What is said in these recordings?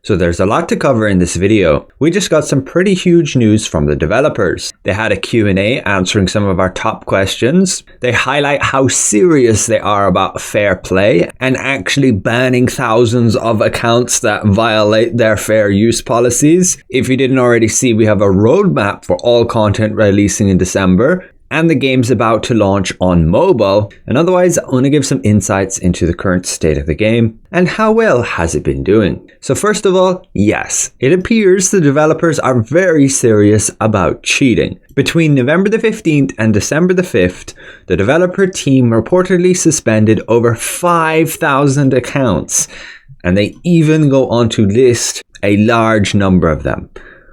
So there's a lot to cover in this video. We just got some pretty huge news from the developers. They had a Q&A answering some of our top questions. They highlight how serious they are about fair play and actually banning thousands of accounts that violate their fair use policies. If you didn't already see, we have a roadmap for all content releasing in December. And the game's about to launch on mobile. And otherwise, I want to give some insights into the current state of the game and how well has it been doing. So first of all, yes, it appears the developers are very serious about cheating. Between November the 15th and December the 5th, the developer team reportedly suspended over 5,000 accounts. And they even go on to list a large number of them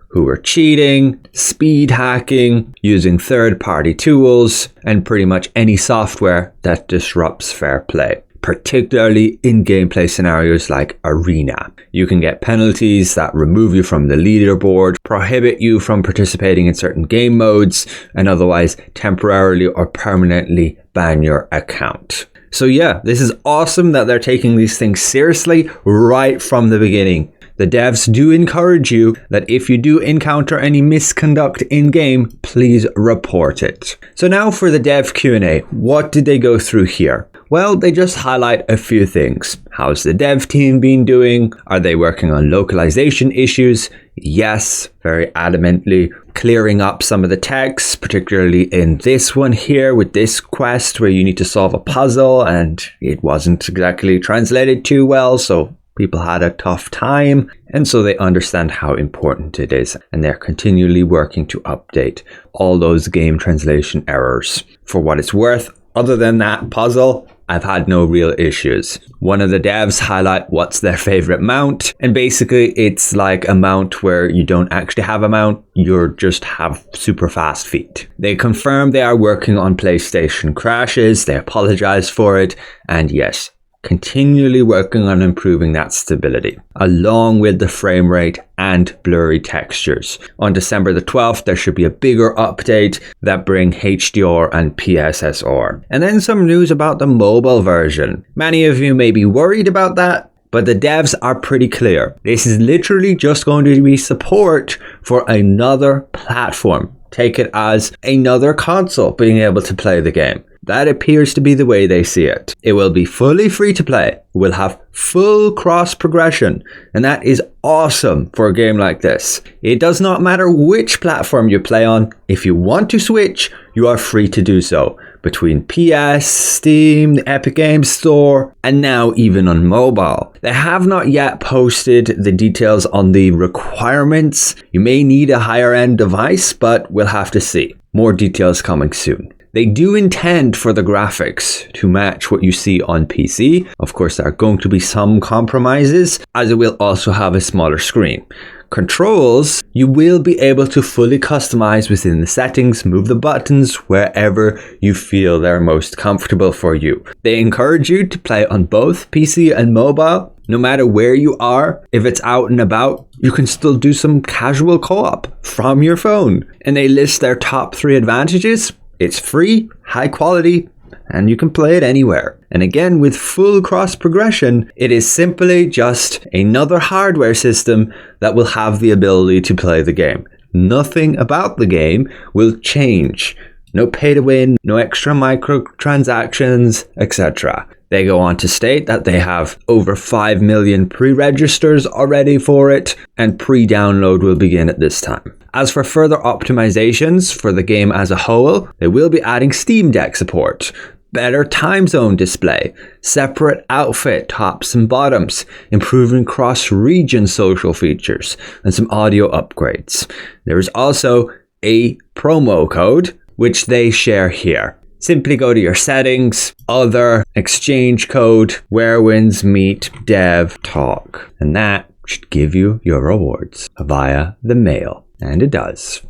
who were cheating, speed hacking, using third-party tools, and pretty much any software that disrupts fair play, particularly in gameplay scenarios like Arena. You can get penalties that remove you from the leaderboard, prohibit you from participating in certain game modes, and otherwise temporarily or permanently ban your account. So yeah, this is awesome that they're taking these things seriously right from the beginning. The devs do encourage you that if you do encounter any misconduct in-game, please report it. So now for the dev Q&A, what did they go through here? Well, they just highlight a few things. How's the dev team been doing? Are they working on localization issues? Yes, very adamantly. Clearing up some of the text, particularly in this one here with this quest where you need to solve a puzzle and it wasn't exactly translated too well, so people had a tough time, and so they understand how important it is, and they're continually working to update all those game translation errors. For what it's worth, other than that puzzle, I've had no real issues. One of the devs highlight what's their favorite mount, and basically it's like a mount where you don't actually have a mount, you just have super fast feet. They confirm they are working on PlayStation crashes, they apologize for it, and yes, continually working on improving that stability, along with the frame rate and blurry textures. On December the 12th, there should be a bigger update that bring HDR and PSSR. And then some news about the mobile version. Many of you may be worried about that, but the devs are pretty clear. This is literally just going to be support for another platform. Take it as another console being able to play the game. That appears to be the way they see it. It will be fully free to play. We'll have full cross progression. And that is awesome for a game like this. It does not matter which platform you play on. If you want to switch, you are free to do so. Between PS, Steam, the Epic Games Store, and now even on mobile. They have not yet posted the details on the requirements. You may need a higher end device, but we'll have to see. More details coming soon. They do intend for the graphics to match what you see on PC. Of course, there are going to be some compromises, as it will also have a smaller screen. Controls, you will be able to fully customize within the settings, move the buttons wherever you feel they're most comfortable for you. They encourage you to play on both PC and mobile. No matter where you are, if it's out and about, you can still do some casual co-op from your phone. And they list their top 3 advantages. It's free, high quality, and you can play it anywhere. And again, with full cross progression, it is simply just another hardware system that will have the ability to play the game. Nothing about the game will change. No pay to win, no extra microtransactions, etc. They go on to state that they have over 5 million pre-registers already for it, and pre-download will begin at this time. As for further optimizations for the game as a whole, they will be adding Steam Deck support, better time zone display, separate outfit tops and bottoms, improving cross-region social features, and some audio upgrades. There is also a promo code, which they share here. Simply go to your settings, other, exchange code, where wins meet dev talk, and that should give you your rewards via the mail. And it does.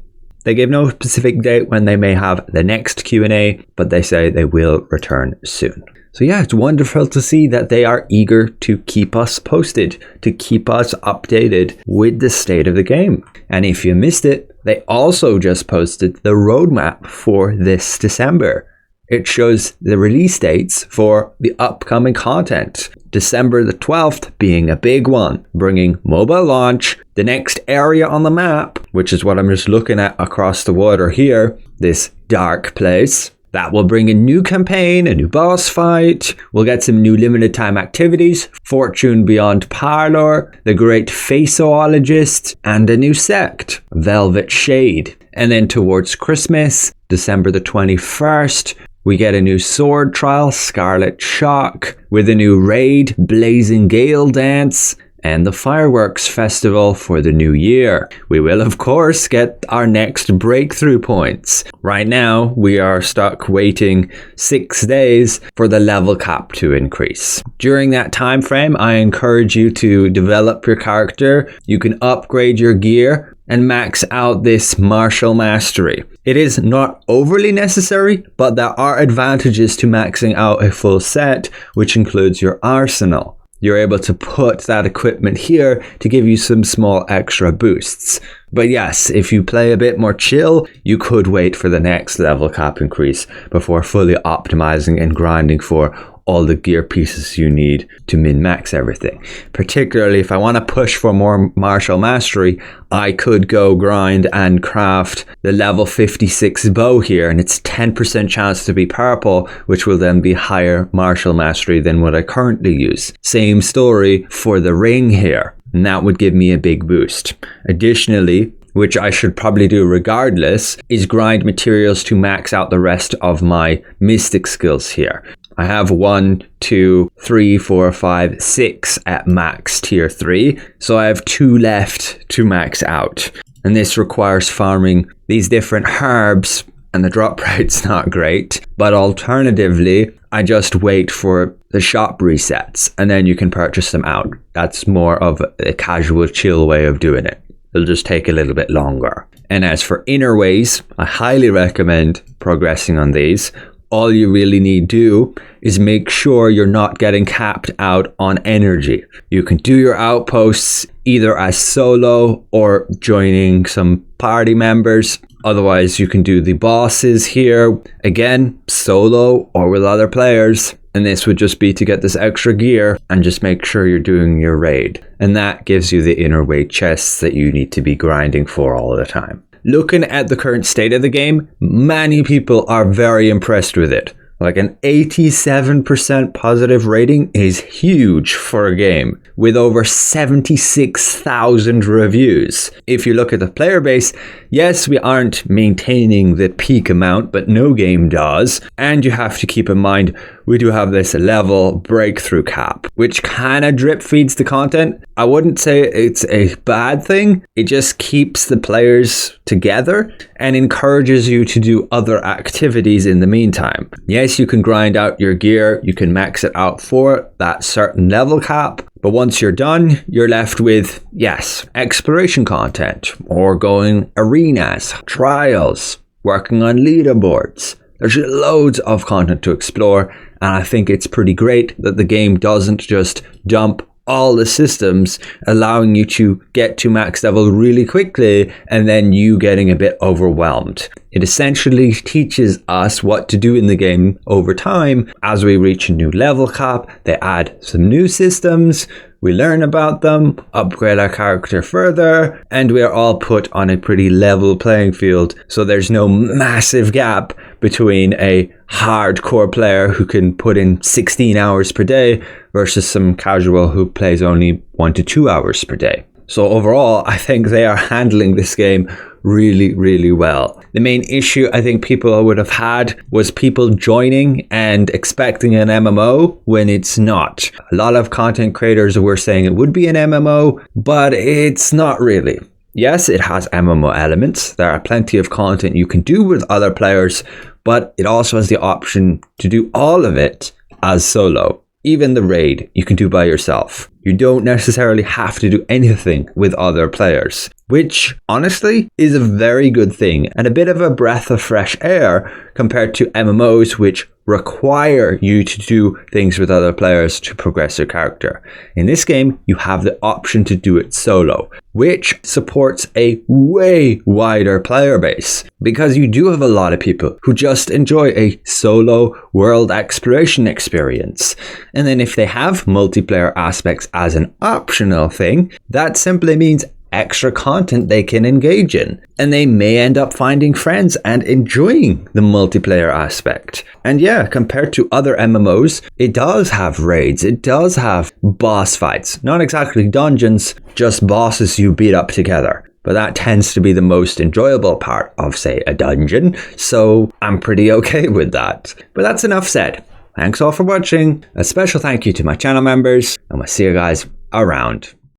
They gave no specific date when they may have the next Q&A, but they say they will return soon. So yeah, it's wonderful to see that they are eager to keep us posted, to keep us updated with the state of the game. And if you missed it, they also just posted the roadmap for this December. It shows the release dates for the upcoming content. December the 12th being a big one, bringing mobile launch, the next area on the map, which is what I'm just looking at across the water here, this dark place. That will bring a new campaign, a new boss fight. We'll get some new limited time activities, Fortune Beyond Parlor, the Great Faceologist, and a new sect, Velvet Shade. And then towards Christmas, December the 21st, we get a new sword trial, Scarlet Shock, with a new raid, Blazing Gale Dance, and the Fireworks Festival for the new year. We will, of course, get our next breakthrough points. Right now, we are stuck waiting 6 days for the level cap to increase. During that time frame, I encourage you to develop your character. You can upgrade your gear and max out this martial mastery. It is not overly necessary, but there are advantages to maxing out a full set, which includes your arsenal. You're able to put that equipment here to give you some small extra boosts. But yes, if you play a bit more chill, you could wait for the next level cap increase before fully optimizing and grinding for all the gear pieces you need to min-max everything. Particularly if I want to push for more martial mastery, I could go grind and craft the level 56 bow here, and it's 10% chance to be purple, which will then be higher martial mastery than what I currently use. Same story for the ring here, and that would give me a big boost. Additionally, which I should probably do regardless, is grind materials to max out the rest of my mystic skills here. I have 1, 2, 3, 4, 5, 6 at max tier 3, so I have 2 left to max out. And this requires farming these different herbs, and the drop rate's not great. But alternatively, I just wait for the shop resets, and then you can purchase them out. That's more of a casual, chill way of doing it. It'll just take a little bit longer. And as for inner ways, I highly recommend progressing on these. All you really need to do is make sure you're not getting capped out on energy. You can do your outposts either as solo or joining some party members. Otherwise, you can do the bosses here, again, solo or with other players. And this would just be to get this extra gear and just make sure you're doing your raid. And that gives you the inner way chests that you need to be grinding for all the time. Looking at the current state of the game, many people are very impressed with it. Like an 87% positive rating is huge for a game with over 76,000 reviews. If you look at the player base, yes, we aren't maintaining the peak amount, but no game does. And you have to keep in mind, we do have this level breakthrough cap, which kind of drip feeds the content. I wouldn't say it's a bad thing. It just keeps the players together and encourages you to do other activities in the meantime. Yes, you can grind out your gear. You can max it out for that certain level cap. But once you're done, you're left with, yes, exploration content or going arenas, trials, working on leaderboards. There's loads of content to explore, and I think it's pretty great that the game doesn't just dump all the systems, allowing you to get to max level really quickly and then you getting a bit overwhelmed. It essentially teaches us what to do in the game over time. As we reach a new level cap, they add some new systems, we learn about them, upgrade our character further, and we are all put on a pretty level playing field, so there's no massive gap between a hardcore player who can put in 16 hours per day versus some casual who plays only 1 to 2 hours per day. So overall, I think they are handling this game really, really well. The main issue I think people would have had was people joining and expecting an MMO when it's not. A lot of content creators were saying it would be an MMO, but it's not really. Yes, it has MMO elements. There are plenty of content you can do with other players, but it also has the option to do all of it as solo. Even the raid you can do by yourself. You don't necessarily have to do anything with other players, which honestly is a very good thing and a bit of a breath of fresh air compared to MMOs, which require you to do things with other players to progress your character. In this game, you have the option to do it solo, which supports a way wider player base, because you do have a lot of people who just enjoy a solo world exploration experience. And then if they have multiplayer aspects as an optional thing, that simply means extra content they can engage in, and they may end up finding friends and enjoying the multiplayer aspect. And yeah, compared to other MMOs, it does have raids, it does have boss fights, not exactly dungeons, just bosses you beat up together. But that tends to be the most enjoyable part of, say, a dungeon, so I'm pretty okay with that. But that's enough said. Thanks all for watching. A special thank you to my channel members, and we'll see you guys around.